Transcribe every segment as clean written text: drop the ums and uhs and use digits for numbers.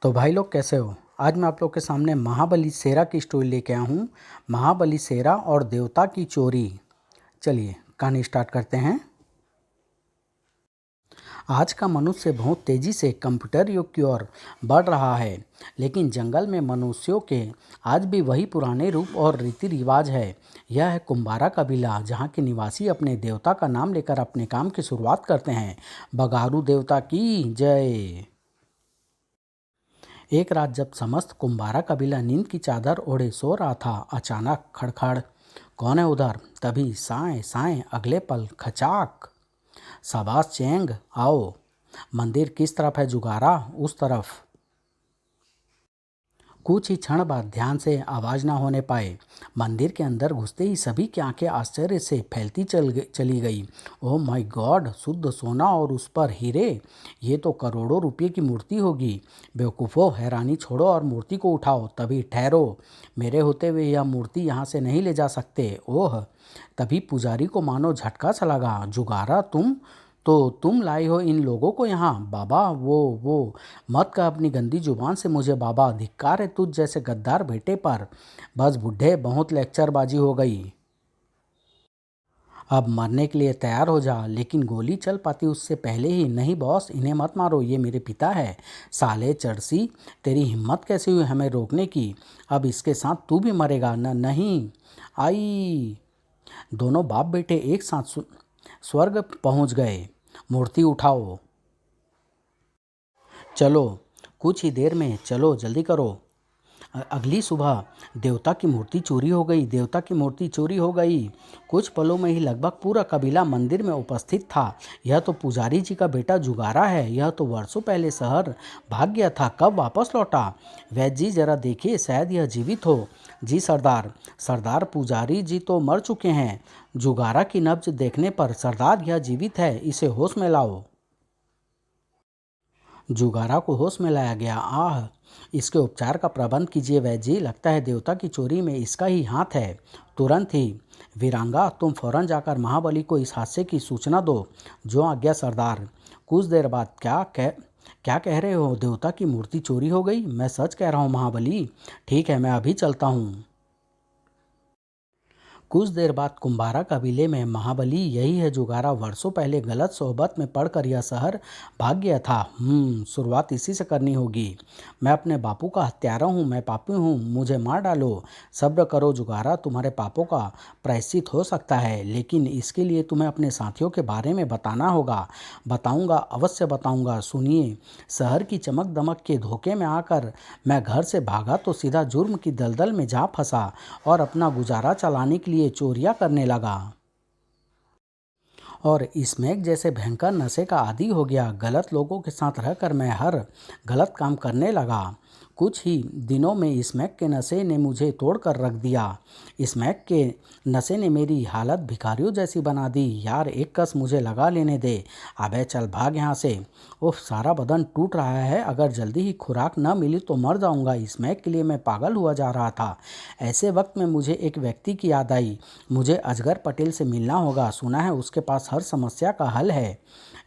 तो भाई लोग कैसे हो। आज मैं आप लोग के सामने महाबली शेरा की स्टोरी लेके आया हूँ। महाबली शेरा और देवता की चोरी। चलिए कहानी स्टार्ट करते हैं। आज का मनुष्य बहुत तेज़ी से कंप्यूटर युग की ओर बढ़ रहा है, लेकिन जंगल में मनुष्यों के आज भी वही पुराने रूप और रीति रिवाज है। यह है कुंभारा कबीला, जहाँ के निवासी अपने देवता का नाम लेकर अपने काम की शुरुआत करते हैं। बगारू देवता की जय। एक रात जब समस्त कुंभारा कबीला नींद की चादर ओढ़े सो रहा था, अचानक खड़खड़। कौन है उधर? तभी साएं साएं अगले पल खचाक। शाबाश चेंग, आओ। मंदिर किस तरफ है जुगारा? उस तरफ। कुछ ही क्षण बाद ध्यान से आवाज ना होने पाए। मंदिर के अंदर घुसते ही सभी की आंखें आश्चर्य से फैलती चली गई। ओह माय गॉड, शुद्ध सोना और उस पर हीरे! ये तो करोड़ों रुपए की मूर्ति होगी। बेवकूफ़ों, हैरानी छोड़ो और मूर्ति को उठाओ। तभी ठहरो, मेरे होते हुए यह मूर्ति यहाँ से नहीं ले जा सकते। ओह! तभी पुजारी को मानो झटका सा लगा। जुगारा, तुम लाए हो इन लोगों को यहाँ? बाबा, वो मत कह अपनी गंदी जुबान से मुझे बाबा। धिक्कार है तुझ जैसे गद्दार बेटे पर। बस बुढ़े, बहुत लेक्चरबाजी हो गई। अब मरने के लिए तैयार हो जा, लेकिन गोली चल पाती उससे पहले ही। नहीं बॉस, इन्हें मत मारो, ये मेरे पिता है। साले चरसी, तेरी हिम्मत कैसे हुई हमें रोकने की? अब इसके साथ तू भी मरेगा। नहीं। आई। दोनों बाप बेटे एक साथ स्वर्ग पहुंच गए। मूर्ति उठाओ। चलो, कुछ ही देर में चलो, जल्दी करो। अगली सुबह देवता की मूर्ति चोरी हो गई। देवता की मूर्ति चोरी हो गई। कुछ पलों में ही लगभग पूरा कबीला मंदिर में उपस्थित था। यह तो पुजारी जी का बेटा जुगारा है। यह तो वर्षों पहले शहर भाग गया था, कब वापस लौटा? वैद्य जी जरा देखिए, शायद यह जीवित हो। जी सरदार। सरदार, पुजारी जी तो मर चुके हैं। जुगारा की नब्ज देखने पर सरदार, यह जीवित है, इसे होश में लाओ। जुगारा को होश में लाया गया। आह, इसके उपचार का प्रबंध कीजिए वैद्य जी, लगता है देवता की चोरी में इसका ही हाथ है। तुरंत ही। वीरांगा, तुम फौरन जाकर महाबली को इस हादसे की सूचना दो। जो आज्ञा सरदार। कुछ देर बाद क्या कह रहे हो? देवता की मूर्ति चोरी हो गई? मैं सच कह रहा हूँ महाबली। ठीक है, मैं अभी चलता हूँ। कुछ देर बाद कुंभारा कबीले में महाबली, यही है जुगारा, वर्षों पहले गलत सोहबत में पड़कर यह शहर भाग गया था। शुरुआत इसी से करनी होगी। मैं अपने बापू का हत्यारा हूँ, मैं पापी हूँ, मुझे मार डालो। सब्र करो जुगारा, तुम्हारे पापों का प्रायश्चित हो सकता है, लेकिन इसके लिए तुम्हें अपने साथियों के बारे में बताना होगा। बताऊंगा, अवश्य बताऊंगा। सुनिए, शहर की चमक दमक के धोखे में आकर मैं घर से भागा तो सीधा जुर्म की दलदल में जा फंसा और अपना गुजारा चलाने के लिए चोरियां करने लगा। और स्मैक जैसे भयंकर नशे का आदी हो गया। गलत लोगों के साथ रहकर मैं हर गलत काम करने लगा। कुछ ही दिनों में स्मैक के नशे ने मुझे तोड़ कर रख दिया। स्मैक के नशे ने मेरी हालत भिखारियों जैसी बना दी। यार, एक कस मुझे लगा लेने दे। अबे चल भाग यहाँ से। उफ, सारा बदन टूट रहा है। अगर जल्दी ही खुराक न मिली तो मर जाऊंगा। स्मैक के लिए मैं पागल हुआ जा रहा था। ऐसे वक्त में मुझे एक व्यक्ति की याद आई। मुझे अजगर पटेल से मिलना होगा। सुना है उसके पास हर समस्या का हल है।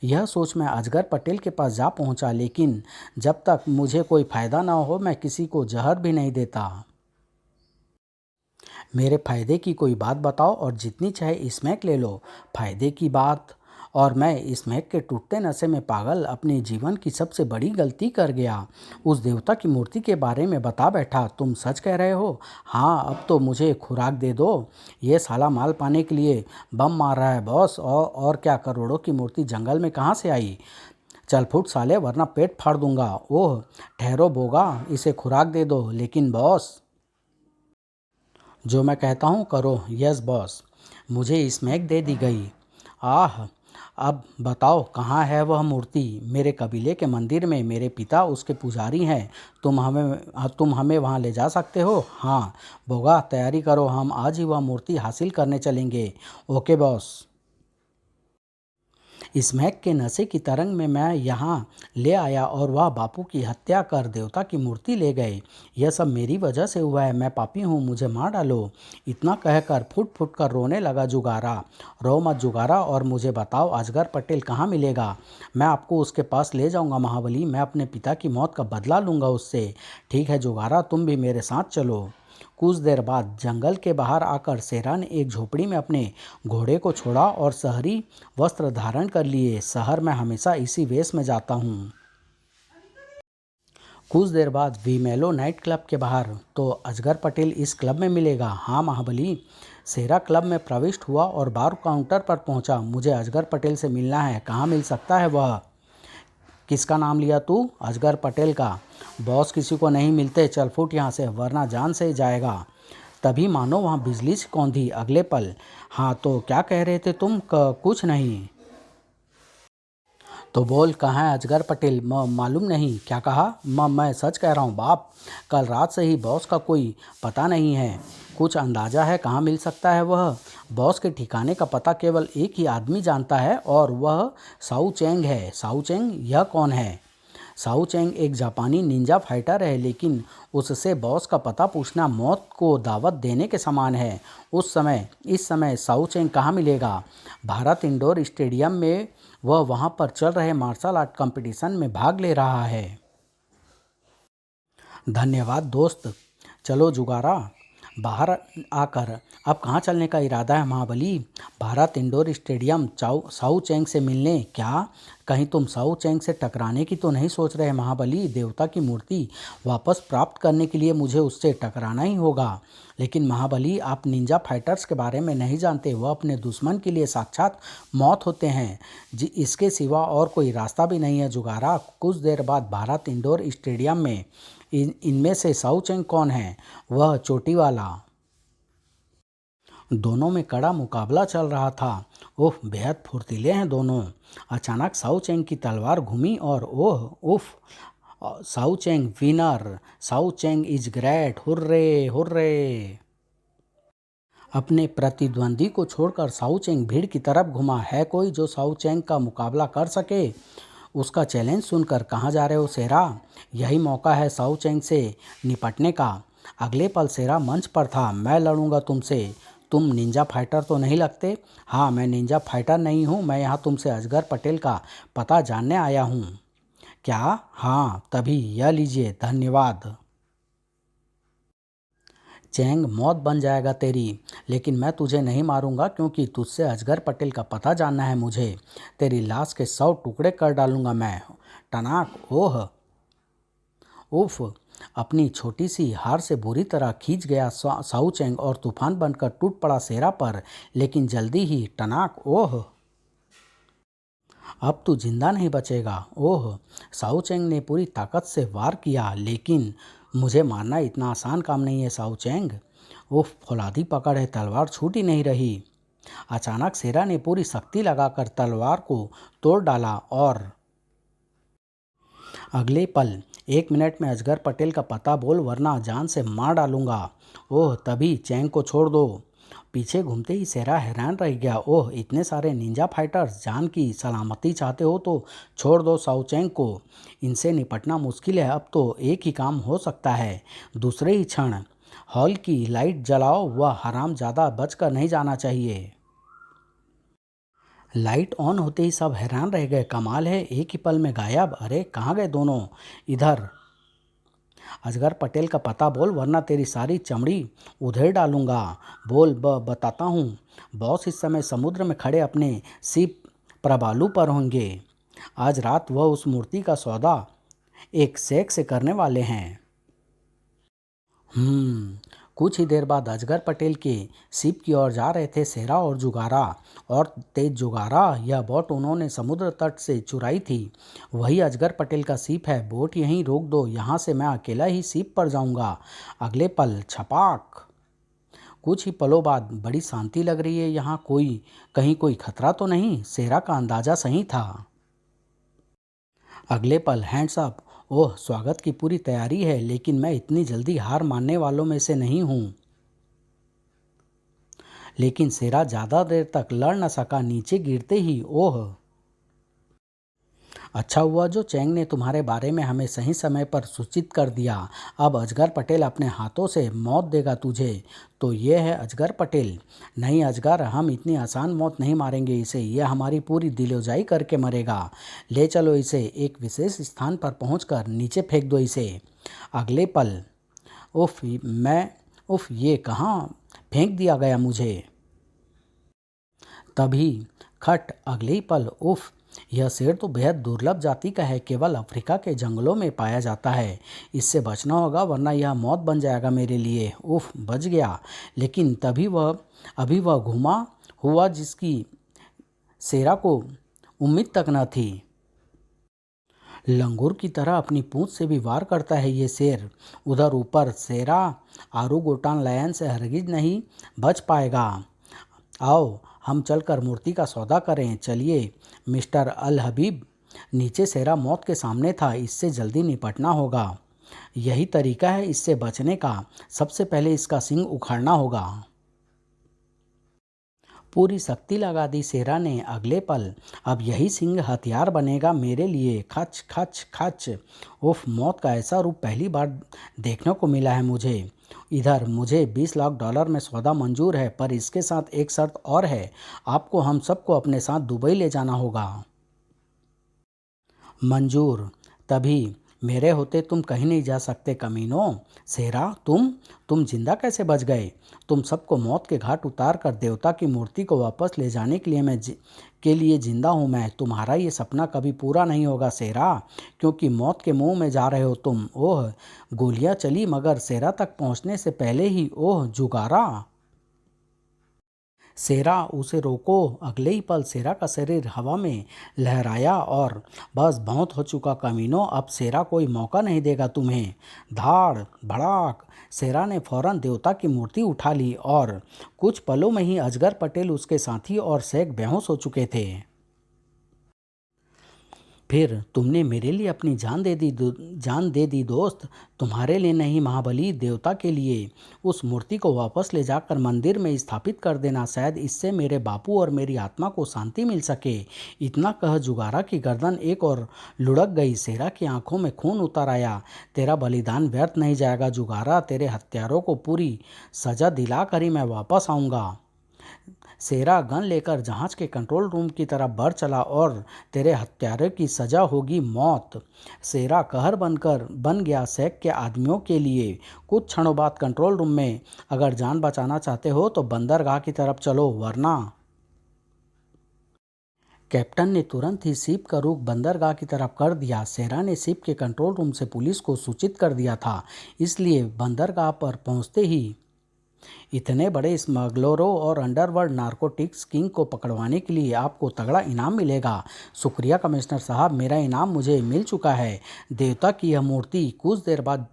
यह सोच मैं अजगर पटेल के पास जा पहुंचा, लेकिन जब तक मुझे कोई फायदा ना हो मैं किसी को जहर भी नहीं देता। मेरे फायदे की कोई बात बताओ और जितनी चाहे स्मैक ले लो। फायदे की बात? और मैं स्मैक के टूटते नशे में पागल अपने जीवन की सबसे बड़ी गलती कर गया। उस देवता की मूर्ति के बारे में बता बैठा। तुम सच कह रहे हो? हाँ, अब तो मुझे खुराक दे दो। ये साला माल पाने के लिए बम मार रहा है बॉस। और क्या, करोड़ों की मूर्ति जंगल में कहाँ से आई? चल फुट साले, वरना पेट फाड़ दूंगा। ओह ठहरो बोगा, इसे खुराक दे दो। लेकिन बॉस, जो मैं कहता हूँ करो। Yes boss. मुझे स्मैक दे दी गई। आह, अब बताओ कहाँ है वह मूर्ति? मेरे कबीले के मंदिर में। मेरे पिता उसके पुजारी हैं। तुम हमें वहाँ ले जा सकते हो? हाँ बोगा, तैयारी करो, हम आज ही वह मूर्ति हासिल करने चलेंगे। Okay boss. स्मैक के नशे की तरंग में मैं यहाँ ले आया और वह बापू की हत्या कर देवता की मूर्ति ले गए। यह सब मेरी वजह से हुआ है, मैं पापी हूँ, मुझे मार डालो। इतना कहकर फुट फुट कर रोने लगा जुगारा। रो मत जुगारा, और मुझे बताओ अजगर पटेल कहाँ मिलेगा। मैं आपको उसके पास ले जाऊंगा महाबली, मैं अपने पिता की मौत का बदला लूंगा उससे। ठीक है जुगारा, तुम भी मेरे साथ चलो। कुछ देर बाद जंगल के बाहर आकर शेरा ने एक झोपड़ी में अपने घोड़े को छोड़ा और शहरी वस्त्र धारण कर लिए। शहर में हमेशा इसी वेश में जाता हूँ। कुछ देर बाद वीमेलो नाइट क्लब के बाहर, तो अजगर पटेल इस क्लब में मिलेगा। हाँ महाबली। शेरा क्लब में प्रविष्ट हुआ और बार काउंटर पर पहुंचा। मुझे अजगर पटेल से मिलना है, कहाँ मिल सकता है वह। किसका नाम लिया तू? अजगर पटेल का। बॉस किसी को नहीं मिलते, चल फुट यहाँ से वरना जान से जाएगा। तभी मानो वहाँ बिजली से कौंधी। अगले पल, हाँ तो क्या कह रहे थे तुम? कुछ नहीं। तो बोल, कहाँ है अजगर पटेल? मालूम नहीं। क्या कहा? मैं सच कह रहा हूँ बाप, कल रात से ही बॉस का कोई पता नहीं है। कुछ अंदाजा है कहाँ मिल सकता है वह? बॉस के ठिकाने का पता केवल एक ही आदमी जानता है और वह साउ चेंग है। साउ चेंग? यह कौन है? साउ चेंग एक जापानी निंजा फाइटर है, लेकिन उससे बॉस का पता पूछना मौत को दावत देने के समान है। इस समय साउ चेंग कहाँ मिलेगा? भारत इंडोर स्टेडियम में। वह वहाँ पर चल रहे मार्शल आर्ट कंपटीशन में भाग ले रहा है। धन्यवाद दोस्त। चलो जुगारा, बाहर आकर अब कहाँ चलने का इरादा है महाबली? भारत इंडोर स्टेडियम साउ चेंग से मिलने। क्या कहीं तुम साउ चेंग से टकराने की तो नहीं सोच रहे महाबली? देवता की मूर्ति वापस प्राप्त करने के लिए मुझे उससे टकराना ही होगा। लेकिन महाबली, आप निंजा फाइटर्स के बारे में नहीं जानते। वह अपने दुश्मन के लिए साक्षात मौत होते हैं जी, इसके सिवा और कोई रास्ता भी नहीं है जुगारा। कुछ देर बाद भारत इंडोर स्टेडियम में इनमें से साउ चेंग कौन है? वह चोटी वाला। दोनों में कड़ा मुकाबला चल रहा था। ओह, बेहद फुर्तीले हैं दोनों। अचानक साउ चेंग की तलवार घूमी और ओह उफ, Sau Cheng winner. Sau Cheng is great, hurray hurray. अपने प्रतिद्वंदी को छोड़कर साउ चेंग भीड़ की तरफ घुमा। है कोई जो साउ चेंग का मुकाबला कर सके? उसका चैलेंज सुनकर कहाँ जा रहे हो शेरा? यही मौका है साउ चेंग से निपटने का। अगले पल शेरा मंच पर था। मैं लड़ूंगा तुमसे। तुम निंजा फाइटर तो नहीं लगते। हाँ, मैं निंजा फाइटर नहीं हूँ, मैं यहाँ तुमसे अजगर पटेल का पता जानने आया हूँ। क्या? हाँ, तभी यह लीजिए, धन्यवाद। चेंग, मौत बन जाएगा तेरी, लेकिन मैं तुझे नहीं मारूंगा क्योंकि तुझसे अजगर पटेल का पता जानना है मुझे। तेरी लाश के 100 टुकड़े कर डालूंगा मैं। टनाक। ओह उफ। अपनी छोटी सी हार से बुरी तरह खींच गया साउ चेंग और तूफान बनकर टूट पड़ा शेरा पर। लेकिन जल्दी ही टनाक। ओह, अब तू जिंदा नहीं बचेगा। ओह। साउ चेंग ने पूरी ताकत से वार किया, लेकिन मुझे मारना इतना आसान काम नहीं है साउ चेंग। उफ, फौलादी पकड़ है, तलवार छूट ही नहीं रही। अचानक शेरा ने पूरी शक्ति लगाकर तलवार को तोड़ डाला और अगले पल, 1 मिनट में अजगर पटेल का पता बोल वरना जान से मार डालूंगा। ओह, तभी चेंग को छोड़ दो। पीछे घूमते ही शेरा हैरान रह गया। ओह, इतने सारे निंजा फाइटर्स, जान की सलामती चाहते हो तो छोड़ दो साउ चेंग को। इनसे निपटना मुश्किल है, अब तो एक ही काम हो सकता है। दूसरे ही क्षण हॉल की लाइट जलाओ, वह हरामजादा बचकर नहीं जाना चाहिए। लाइट ऑन होते ही सब हैरान रह गए। कमाल है, एक ही पल में गायब। अरे कहाँ गए दोनों? इधर। अजगर पटेल का पता बोल वरना तेरी सारी चमड़ी उधेड़ डालूंगा। बोल, बताता हूँ। बॉस इस समय समुद्र में खड़े अपने शिप प्रबालू पर होंगे। आज रात वह उस मूर्ति का सौदा एक सेक से करने वाले हैं। कुछ ही देर बाद अजगर पटेल के शिप की ओर जा रहे थे शेरा और जुगारा। और तेज जुगारा, यह बोट उन्होंने समुद्र तट से चुराई थी। वही अजगर पटेल का शिप है। बोट यहीं रोक दो, यहाँ से मैं अकेला ही शिप पर जाऊंगा। अगले पल, छपाक। कुछ ही पलों बाद, बड़ी शांति लग रही है यहाँ, कहीं कोई खतरा तो नहीं? शेरा का अंदाजा सही था। अगले पल, हैंड्स अप। ओह, स्वागत की पूरी तैयारी है, लेकिन मैं इतनी जल्दी हार मानने वालों में से नहीं हूँ। लेकिन शेरा ज़्यादा देर तक लड़ न सका। नीचे गिरते ही ओह, अच्छा हुआ जो चैंग ने तुम्हारे बारे में हमें सही समय पर सूचित कर दिया। अब अजगर पटेल अपने हाथों से मौत देगा तुझे। तो ये है अजगर पटेल। नहीं अजगर, हम इतनी आसान मौत नहीं मारेंगे इसे, यह हमारी पूरी दिलोजाई करके मरेगा। ले चलो इसे एक विशेष स्थान पर पहुंचकर नीचे फेंक दो इसे। अगले पल, उफ ये कहाँ फेंक दिया गया मुझे। तभी खट, अगले ही पल, उफ यह शेर तो बेहद दुर्लभ जाति का है, केवल अफ्रीका के जंगलों में पाया जाता है। इससे बचना होगा वरना यह मौत बन जाएगा मेरे लिए। उफ, बच गया। लेकिन अभी वह घुमा हुआ जिसकी शेरा को उम्मीद तक न थी। लंगूर की तरह अपनी पूंछ से भी वार करता है ये शेर। उधर ऊपर शेरा आरूगोटान लायन से हरगिज नहीं बच पाएगा। आओ हम चलकर मूर्ति का सौदा करें। चलिए मिस्टर अल हबीब। नीचे शेरा मौत के सामने था, इससे जल्दी निपटना होगा। यही तरीका है इससे बचने का। सबसे पहले इसका सींग उखाड़ना होगा। पूरी शक्ति लगा दी शेरा ने। अगले पल, अब यही सिंह हथियार बनेगा मेरे लिए। खच खच खच। उफ, मौत का ऐसा रूप पहली बार देखने को मिला है मुझे। इधर मुझे 20 लाख डॉलर में सौदा मंजूर है, पर इसके साथ एक शर्त और है। आपको हम सबको अपने साथ दुबई ले जाना होगा। मंजूर। तभी, मेरे होते तुम कहीं नहीं जा सकते कमीनों। शेरा, तुम जिंदा कैसे बच गए। तुम सबको मौत के घाट उतार कर देवता की मूर्ति को वापस ले जाने के लिए के लिए जिंदा हूँ मैं। तुम्हारा ये सपना कभी पूरा नहीं होगा शेरा, क्योंकि मौत के मुंह में जा रहे हो तुम। ओह, गोलियां चली मगर शेरा तक पहुंचने से पहले ही। ओह जुगारा। शेरा, उसे रोको। अगले ही पल शेरा का शरीर हवा में लहराया और बस बहुत हो चुका कमीनों, अब शेरा कोई मौका नहीं देगा तुम्हें। धाड़ भड़ाक, शेरा ने फौरन देवता की मूर्ति उठा ली और कुछ पलों में ही अजगर पटेल, उसके साथी और शेख बेहोश हो चुके थे। फिर तुमने मेरे लिए अपनी जान दे दी दोस्त। तुम्हारे लिए नहीं महाबली, देवता के लिए। उस मूर्ति को वापस ले जाकर मंदिर में स्थापित कर देना, शायद इससे मेरे बापू और मेरी आत्मा को शांति मिल सके। इतना कह जुगारा की गर्दन एक और लुढ़क गई। शेरा की आंखों में खून उतर आया। तेरा बलिदान व्यर्थ नहीं जाएगा जुगारा, तेरे हत्यारों को पूरी सजा दिला कर ही मैं वापस आऊँगा। शेरा गन लेकर जहाज के कंट्रोल रूम की तरफ बढ़ चला और तेरे हत्यारे की सजा होगी मौत। शेरा कहर बन गया शेख के आदमियों के लिए। कुछ क्षणों बाद कंट्रोल रूम में, अगर जान बचाना चाहते हो तो बंदरगाह की तरफ चलो, वरना। कैप्टन ने तुरंत ही शिप का रुख बंदरगाह की तरफ कर दिया। शेरा ने शिप के कंट्रोल रूम से पुलिस को सूचित कर दिया था, इसलिए बंदरगाह पर पहुंचते ही इतने बड़े स्मगलरों और अंडरवर्ल्ड नारकोटिक्स किंग को पकड़वाने के लिए आपको तगड़ा इनाम मिलेगा। शुक्रिया कमिश्नर साहब, मेरा इनाम मुझे मिल चुका है। देवता की यह मूर्ति कुछ देर बाद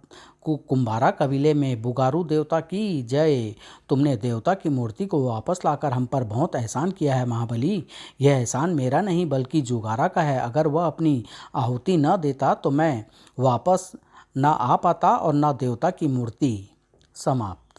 कुंभारा कबीले में बुगारू देवता की जय। तुमने देवता की मूर्ति को वापस लाकर हम पर बहुत एहसान किया है महाबली। यह एहसान मेरा नहीं बल्कि जुगारा का है। अगर वह अपनी आहुति न देता तो मैं वापस न आ पाता और न देवता की मूर्ति। समाप्त।